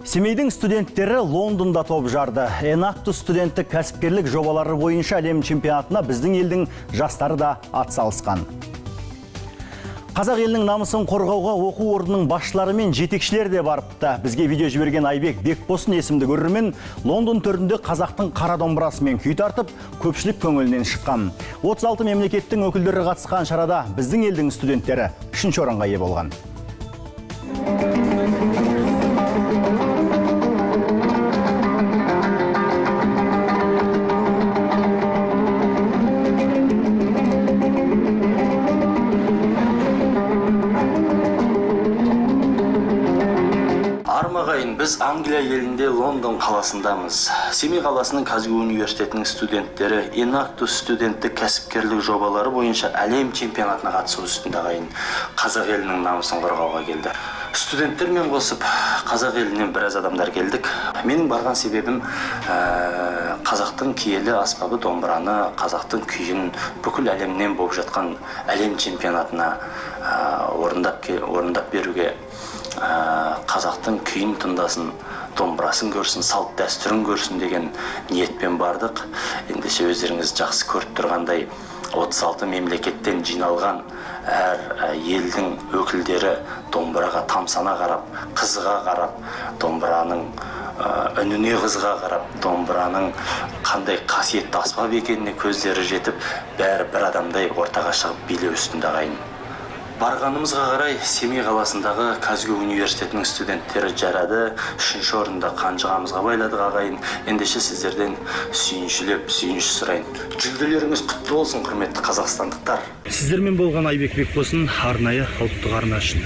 Семейдің студенттері Лондонда топ жарды. Enactus студенттік кәсіпкерлік жобалары бойынша әлем чемпионатына біздің елдің жастары да атсалысқан. Қазақ елінің намысын қорғауға оқу орнының басшылары мен жетекшілер де барыпты. Бізге видео жіберген Айбек Бекбосын есімді көрермен Лондон төрінде қазақтың қара домбырасымен күй тартып, көпшілік көңілінен шыққан. 36 мемлекеттің өкілдері қатысқан шарада біздің елдің студенттері 3-ші орынға ие болған. Біз Англия елінде Лондон қаласындамыз. Семей қаласының Казгу университетінің студенттері Enactus студенттік кәсіпкерлік жобалары бойынша әлем чемпионатына қатысу үстінде ағайын қазақ елінің намысын қорғауға келді. Студенттермен қосып қазақ елінен біраз адамдар келдік. Менің барған себебім қазақтың киелі аспабы домбыраны, қазақтың күйін бүкіл әлемнен болып жатқан әлем чемпионатына орындап беруге, қазақтың күйін тыңдасын, домбырасын көрсін, салт дәстүрін көрсін деген ниетпен бардық. Ендеше өздеріңіз жақсы көріп тұрғандай 36 мемлекеттен жиналған әр елдің өкілдері домбыраға тамсана қарап, қызыға қарап, домбыраның үніне қызыға қарап, домбыраның қандай қасиетті аспап екеніне көздері жетіп, бәрі бір адамдай ортаға шығып билеу үстінде ағайын. Барғанымызға қарай Семей қаласындағы Казгу университетінің студенттері жарады, 3-ші орында қанжығамызға байладық ағайын. Ендеше сіздерден сүйініш сұрайын. Жүлделеріңіз құтты болсын, құрметті қазақстандықтар. Сіздермен болған Айбек Бекбосын арнайы ұлттық арна үшін.